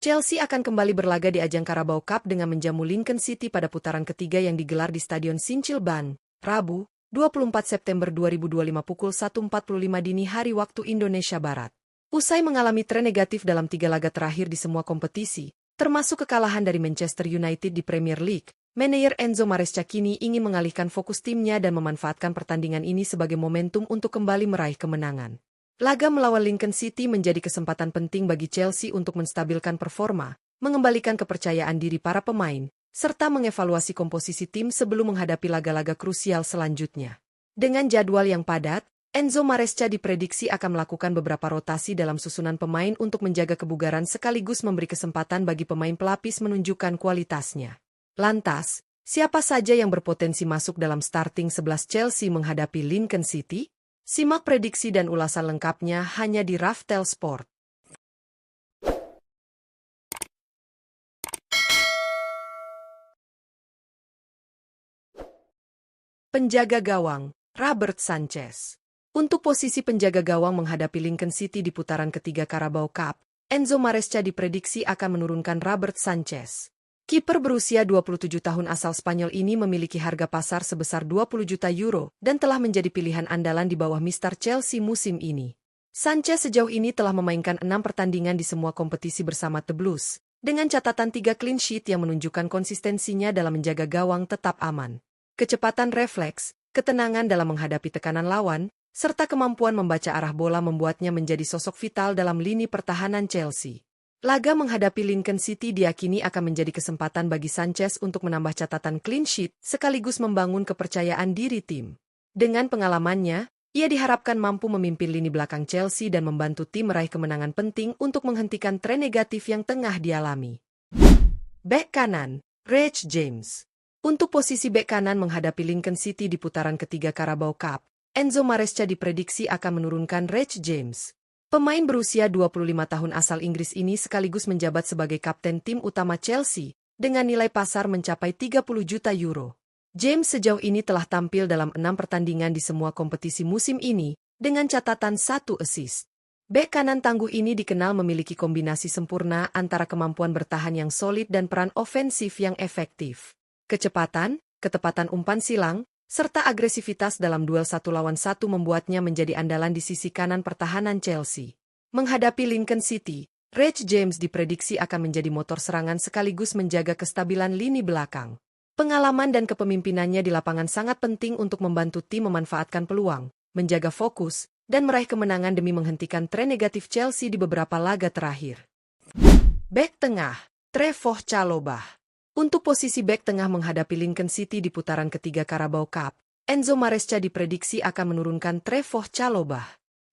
Chelsea akan kembali berlaga di ajang Carabao Cup dengan menjamu Lincoln City pada putaran ketiga yang digelar di Stadion Sincilban, Rabu, 24 September 2025 pukul 1.45 dini hari waktu Indonesia Barat. Usai mengalami tren negatif dalam 3 laga terakhir di semua kompetisi, termasuk kekalahan dari Manchester United di Premier League, manajer Enzo Maresca kini ingin mengalihkan fokus timnya dan memanfaatkan pertandingan ini sebagai momentum untuk kembali meraih kemenangan. Laga melawan Lincoln City menjadi kesempatan penting bagi Chelsea untuk menstabilkan performa, mengembalikan kepercayaan diri para pemain, serta mengevaluasi komposisi tim sebelum menghadapi laga-laga krusial selanjutnya. Dengan jadwal yang padat, Enzo Maresca diprediksi akan melakukan beberapa rotasi dalam susunan pemain untuk menjaga kebugaran sekaligus memberi kesempatan bagi pemain pelapis menunjukkan kualitasnya. Lantas, siapa saja yang berpotensi masuk dalam starting 11 Chelsea menghadapi Lincoln City? Simak prediksi dan ulasan lengkapnya hanya di Raftel Sport. Penjaga gawang, Robert Sanchez. Untuk posisi penjaga gawang menghadapi Lincoln City di putaran ketiga Carabao Cup, Enzo Maresca diprediksi akan menurunkan Robert Sanchez. Kiper berusia 27 tahun asal Spanyol ini memiliki harga pasar sebesar 20 juta euro dan telah menjadi pilihan andalan di bawah Mister Chelsea musim ini. Sanchez sejauh ini telah memainkan 6 pertandingan di semua kompetisi bersama The Blues, dengan catatan 3 clean sheet yang menunjukkan konsistensinya dalam menjaga gawang tetap aman. Kecepatan refleks, ketenangan dalam menghadapi tekanan lawan, serta kemampuan membaca arah bola membuatnya menjadi sosok vital dalam lini pertahanan Chelsea. Laga menghadapi Lincoln City diyakini akan menjadi kesempatan bagi Sanchez untuk menambah catatan clean sheet sekaligus membangun kepercayaan diri tim. Dengan pengalamannya, ia diharapkan mampu memimpin lini belakang Chelsea dan membantu tim meraih kemenangan penting untuk menghentikan tren negatif yang tengah dialami. Bek kanan, Reece James. Untuk posisi bek kanan menghadapi Lincoln City di putaran ketiga Carabao Cup, Enzo Maresca diprediksi akan menurunkan Reece James. Pemain berusia 25 tahun asal Inggris ini sekaligus menjabat sebagai kapten tim utama Chelsea, dengan nilai pasar mencapai 30 juta euro. James sejauh ini telah tampil dalam 6 pertandingan di semua kompetisi musim ini, dengan catatan 1 assist. Bek kanan tangguh ini dikenal memiliki kombinasi sempurna antara kemampuan bertahan yang solid dan peran ofensif yang efektif. Kecepatan, ketepatan umpan silang, serta agresivitas dalam duel 1 lawan 1 membuatnya menjadi andalan di sisi kanan pertahanan Chelsea. Menghadapi Lincoln City, Reece James diprediksi akan menjadi motor serangan sekaligus menjaga kestabilan lini belakang. Pengalaman dan kepemimpinannya di lapangan sangat penting untuk membantu tim memanfaatkan peluang, menjaga fokus, dan meraih kemenangan demi menghentikan tren negatif Chelsea di beberapa laga terakhir. Bek tengah, Trevoh Chalobah. Untuk posisi bek tengah menghadapi Lincoln City di putaran ketiga Carabao Cup, Enzo Maresca diprediksi akan menurunkan Trevoh Chalobah.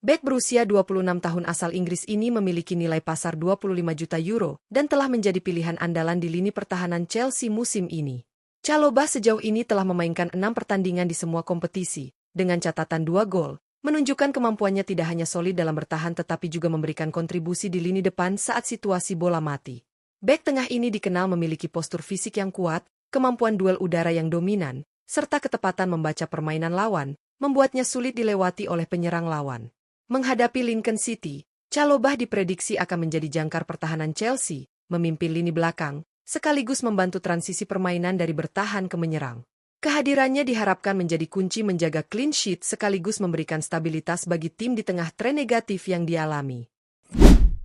Bek berusia 26 tahun asal Inggris ini memiliki nilai pasar 25 juta euro dan telah menjadi pilihan andalan di lini pertahanan Chelsea musim ini. Chalobah sejauh ini telah memainkan 6 pertandingan di semua kompetisi, dengan catatan 2 gol, menunjukkan kemampuannya tidak hanya solid dalam bertahan tetapi juga memberikan kontribusi di lini depan saat situasi bola mati. Bek tengah ini dikenal memiliki postur fisik yang kuat, kemampuan duel udara yang dominan, serta ketepatan membaca permainan lawan, membuatnya sulit dilewati oleh penyerang lawan. Menghadapi Lincoln City, Chalobah diprediksi akan menjadi jangkar pertahanan Chelsea, memimpin lini belakang, sekaligus membantu transisi permainan dari bertahan ke menyerang. Kehadirannya diharapkan menjadi kunci menjaga clean sheet sekaligus memberikan stabilitas bagi tim di tengah tren negatif yang dialami.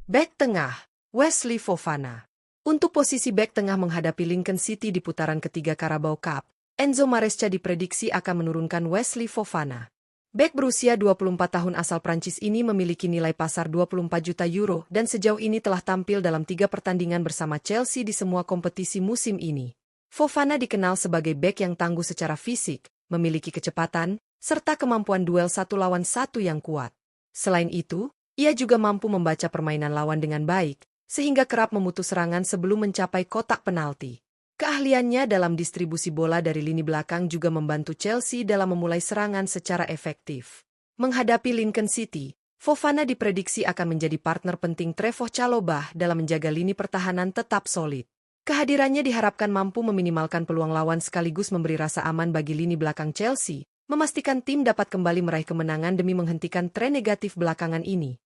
Bek tengah, Wesley Fofana. Untuk posisi bek tengah menghadapi Lincoln City di putaran ketiga Carabao Cup, Enzo Maresca diprediksi akan menurunkan Wesley Fofana. Bek berusia 24 tahun asal Prancis ini memiliki nilai pasar 24 juta euro dan sejauh ini telah tampil dalam 3 pertandingan bersama Chelsea di semua kompetisi musim ini. Fofana dikenal sebagai bek yang tangguh secara fisik, memiliki kecepatan, serta kemampuan duel 1 lawan 1 yang kuat. Selain itu, ia juga mampu membaca permainan lawan dengan baik, sehingga kerap memutus serangan sebelum mencapai kotak penalti. Keahliannya dalam distribusi bola dari lini belakang juga membantu Chelsea dalam memulai serangan secara efektif. Menghadapi Lincoln City, Fofana diprediksi akan menjadi partner penting Trevoh Chalobah dalam menjaga lini pertahanan tetap solid. Kehadirannya diharapkan mampu meminimalkan peluang lawan sekaligus memberi rasa aman bagi lini belakang Chelsea, memastikan tim dapat kembali meraih kemenangan demi menghentikan tren negatif belakangan ini.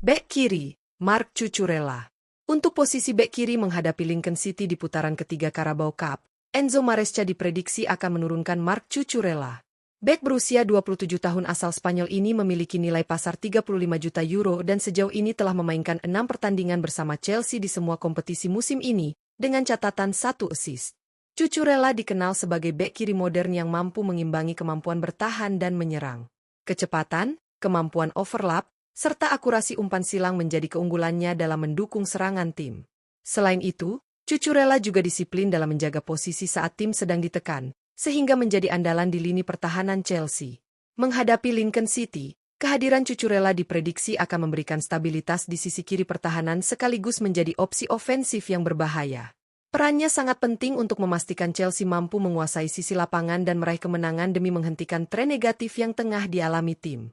Bek kiri, Marc Cucurella. Untuk posisi bek kiri menghadapi Lincoln City di putaran ketiga Carabao Cup, Enzo Maresca diprediksi akan menurunkan Marc Cucurella. Bek berusia 27 tahun asal Spanyol ini memiliki nilai pasar 35 juta euro dan sejauh ini telah memainkan 6 pertandingan bersama Chelsea di semua kompetisi musim ini, dengan catatan 1 assist. Cucurella dikenal sebagai bek kiri modern yang mampu mengimbangi kemampuan bertahan dan menyerang. Kecepatan, kemampuan overlap, serta akurasi umpan silang menjadi keunggulannya dalam mendukung serangan tim. Selain itu, Cucurella juga disiplin dalam menjaga posisi saat tim sedang ditekan, sehingga menjadi andalan di lini pertahanan Chelsea. Menghadapi Lincoln City, kehadiran Cucurella diprediksi akan memberikan stabilitas di sisi kiri pertahanan sekaligus menjadi opsi ofensif yang berbahaya. Perannya sangat penting untuk memastikan Chelsea mampu menguasai sisi lapangan dan meraih kemenangan demi menghentikan tren negatif yang tengah dialami tim.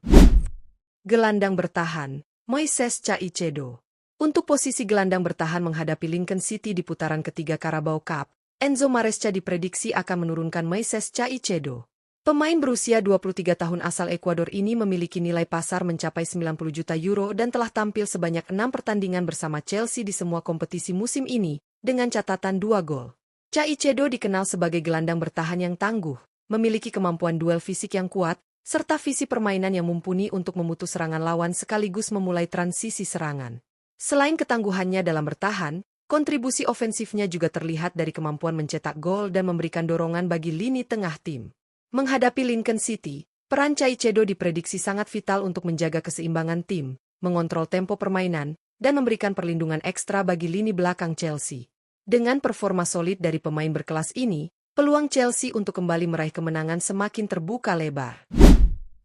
Gelandang bertahan, Moises Caicedo. Untuk posisi gelandang bertahan menghadapi Lincoln City di putaran ketiga Carabao Cup, Enzo Maresca diprediksi akan menurunkan Moises Caicedo. Pemain berusia 23 tahun asal Ekuador ini memiliki nilai pasar mencapai 90 juta euro dan telah tampil sebanyak 6 pertandingan bersama Chelsea di semua kompetisi musim ini, dengan catatan 2 gol. Caicedo dikenal sebagai gelandang bertahan yang tangguh, memiliki kemampuan duel fisik yang kuat, serta visi permainan yang mumpuni untuk memutus serangan lawan sekaligus memulai transisi serangan. Selain ketangguhannya dalam bertahan, kontribusi ofensifnya juga terlihat dari kemampuan mencetak gol dan memberikan dorongan bagi lini tengah tim. Menghadapi Lincoln City, peran Caicedo diprediksi sangat vital untuk menjaga keseimbangan tim, mengontrol tempo permainan, dan memberikan perlindungan ekstra bagi lini belakang Chelsea. Dengan performa solid dari pemain berkelas ini, peluang Chelsea untuk kembali meraih kemenangan semakin terbuka lebar.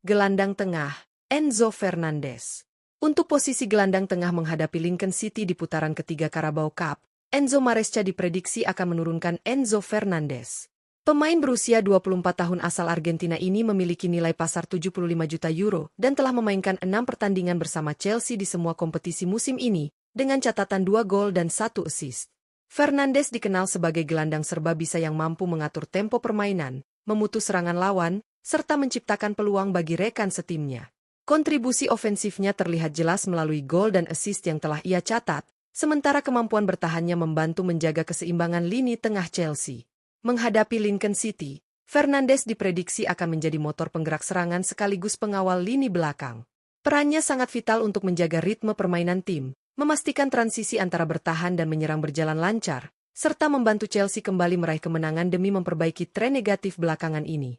Gelandang tengah, Enzo Fernandez. Untuk posisi gelandang tengah menghadapi Lincoln City di putaran ketiga Carabao Cup, Enzo Maresca diprediksi akan menurunkan Enzo Fernandez. Pemain berusia 24 tahun asal Argentina ini memiliki nilai pasar 75 juta euro dan telah memainkan 6 pertandingan bersama Chelsea di semua kompetisi musim ini, dengan catatan 2 gol dan 1 assist. Fernandes dikenal sebagai gelandang serba bisa yang mampu mengatur tempo permainan, memutus serangan lawan, serta menciptakan peluang bagi rekan setimnya. Kontribusi ofensifnya terlihat jelas melalui gol dan assist yang telah ia catat, sementara kemampuan bertahannya membantu menjaga keseimbangan lini tengah Chelsea. Menghadapi Lincoln City, Fernandes diprediksi akan menjadi motor penggerak serangan sekaligus pengawal lini belakang. Perannya sangat vital untuk menjaga ritme permainan tim, memastikan transisi antara bertahan dan menyerang berjalan lancar, serta membantu Chelsea kembali meraih kemenangan demi memperbaiki tren negatif belakangan ini.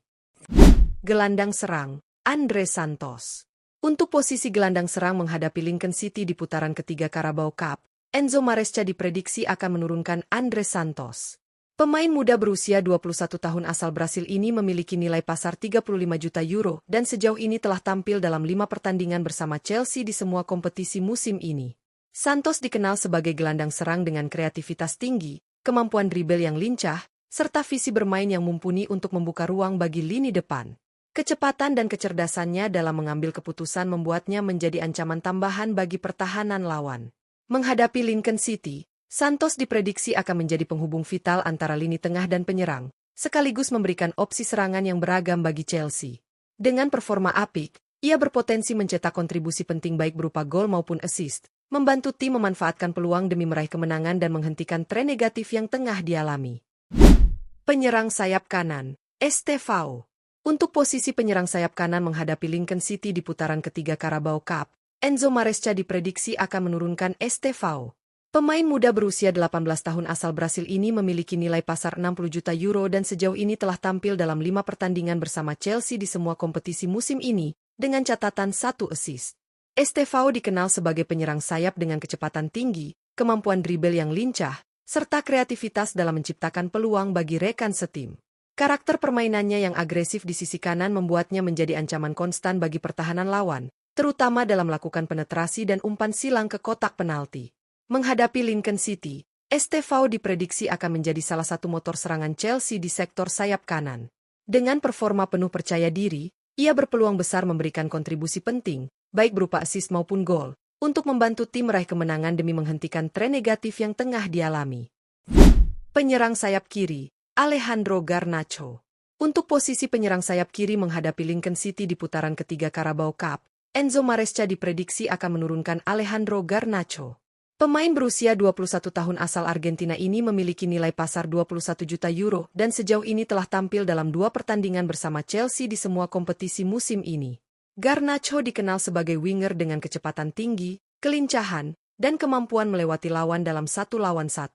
Gelandang serang, Andre Santos. Untuk posisi gelandang serang menghadapi Lincoln City di putaran ketiga Carabao Cup, Enzo Maresca diprediksi akan menurunkan Andre Santos. Pemain muda berusia 21 tahun asal Brasil ini memiliki nilai pasar 35 juta euro dan sejauh ini telah tampil dalam 5 pertandingan bersama Chelsea di semua kompetisi musim ini. Santos dikenal sebagai gelandang serang dengan kreativitas tinggi, kemampuan dribble yang lincah, serta visi bermain yang mumpuni untuk membuka ruang bagi lini depan. Kecepatan dan kecerdasannya dalam mengambil keputusan membuatnya menjadi ancaman tambahan bagi pertahanan lawan. Menghadapi Lincoln City, Santos diprediksi akan menjadi penghubung vital antara lini tengah dan penyerang, sekaligus memberikan opsi serangan yang beragam bagi Chelsea. Dengan performa apik, ia berpotensi mencetak kontribusi penting baik berupa gol maupun assist, membantu tim memanfaatkan peluang demi meraih kemenangan dan menghentikan tren negatif yang tengah dialami. Penyerang sayap kanan, Estevao. Untuk posisi penyerang sayap kanan menghadapi Lincoln City di putaran ketiga Carabao Cup, Enzo Maresca diprediksi akan menurunkan Estevao. Pemain muda berusia 18 tahun asal Brasil ini memiliki nilai pasar 60 juta euro dan sejauh ini telah tampil dalam 5 pertandingan bersama Chelsea di semua kompetisi musim ini, dengan catatan 1 assist. Estevao dikenal sebagai penyerang sayap dengan kecepatan tinggi, kemampuan dribble yang lincah, serta kreativitas dalam menciptakan peluang bagi rekan setim. Karakter permainannya yang agresif di sisi kanan membuatnya menjadi ancaman konstan bagi pertahanan lawan, terutama dalam melakukan penetrasi dan umpan silang ke kotak penalti. Menghadapi Lincoln City, Estevao diprediksi akan menjadi salah satu motor serangan Chelsea di sektor sayap kanan. Dengan performa penuh percaya diri, ia berpeluang besar memberikan kontribusi penting, baik berupa assist maupun gol, untuk membantu tim meraih kemenangan demi menghentikan tren negatif yang tengah dialami. Penyerang sayap kiri, Alejandro Garnacho. Untuk posisi penyerang sayap kiri menghadapi Lincoln City di putaran ketiga Carabao Cup, Enzo Maresca diprediksi akan menurunkan Alejandro Garnacho. Pemain berusia 21 tahun asal Argentina ini memiliki nilai pasar 21 juta euro dan sejauh ini telah tampil dalam 2 pertandingan bersama Chelsea di semua kompetisi musim ini. Garnacho dikenal sebagai winger dengan kecepatan tinggi, kelincahan, dan kemampuan melewati lawan dalam 1-lawan-1.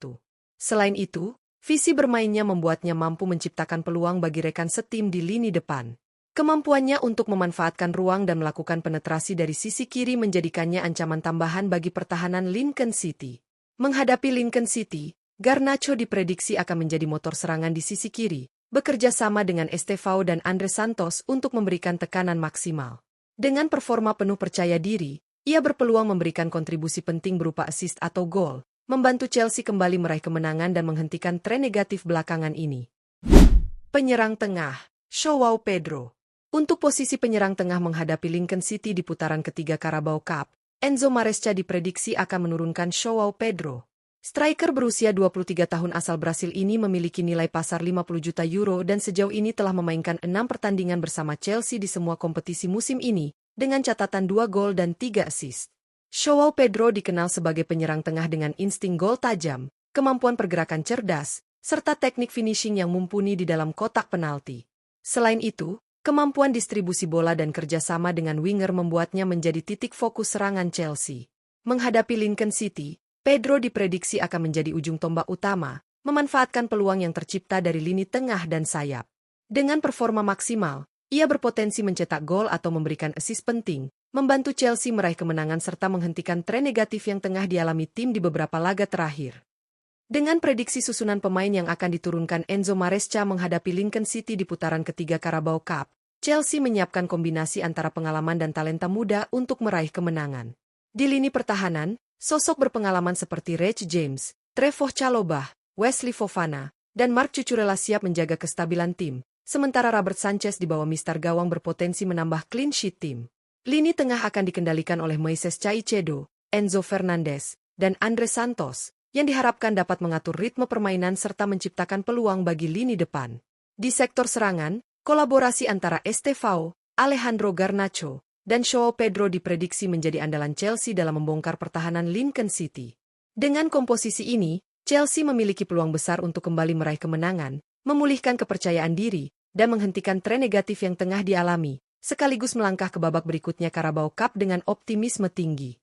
Selain itu, visi bermainnya membuatnya mampu menciptakan peluang bagi rekan setim di lini depan. Kemampuannya untuk memanfaatkan ruang dan melakukan penetrasi dari sisi kiri menjadikannya ancaman tambahan bagi pertahanan Lincoln City. Menghadapi Lincoln City, Garnacho diprediksi akan menjadi motor serangan di sisi kiri, bekerja sama dengan Estevao dan Andre Santos untuk memberikan tekanan maksimal. Dengan performa penuh percaya diri, ia berpeluang memberikan kontribusi penting berupa assist atau gol, membantu Chelsea kembali meraih kemenangan dan menghentikan tren negatif belakangan ini. Penyerang tengah, Joao Pedro. Untuk posisi penyerang tengah menghadapi Lincoln City di putaran ketiga Carabao Cup, Enzo Maresca diprediksi akan menurunkan Joao Pedro. Striker berusia 23 tahun asal Brasil ini memiliki nilai pasar 50 juta euro dan sejauh ini telah memainkan 6 pertandingan bersama Chelsea di semua kompetisi musim ini, dengan catatan 2 gol dan 3 assist. Joao Pedro dikenal sebagai penyerang tengah dengan insting gol tajam, kemampuan pergerakan cerdas, serta teknik finishing yang mumpuni di dalam kotak penalti. Selain itu, kemampuan distribusi bola dan kerjasama dengan winger membuatnya menjadi titik fokus serangan Chelsea. Menghadapi Lincoln City, Pedro diprediksi akan menjadi ujung tombak utama, memanfaatkan peluang yang tercipta dari lini tengah dan sayap. Dengan performa maksimal, ia berpotensi mencetak gol atau memberikan assist penting, membantu Chelsea meraih kemenangan serta menghentikan tren negatif yang tengah dialami tim di beberapa laga terakhir. Dengan prediksi susunan pemain yang akan diturunkan Enzo Maresca menghadapi Lincoln City di putaran ketiga Carabao Cup, Chelsea menyiapkan kombinasi antara pengalaman dan talenta muda untuk meraih kemenangan. Di lini pertahanan, sosok berpengalaman seperti Reece James, Trevoh Chalobah, Wesley Fofana, dan Marc Cucurella siap menjaga kestabilan tim, sementara Robert Sanchez di bawah mister gawang berpotensi menambah clean sheet tim. Lini tengah akan dikendalikan oleh Moises Caicedo, Enzo Fernandez, dan Andre Santos, yang diharapkan dapat mengatur ritme permainan serta menciptakan peluang bagi lini depan. Di sektor serangan, kolaborasi antara Estevao, Alejandro Garnacho, dan Joao Pedro diprediksi menjadi andalan Chelsea dalam membongkar pertahanan Lincoln City. Dengan komposisi ini, Chelsea memiliki peluang besar untuk kembali meraih kemenangan, memulihkan kepercayaan diri, dan menghentikan tren negatif yang tengah dialami, sekaligus melangkah ke babak berikutnya Carabao Cup dengan optimisme tinggi.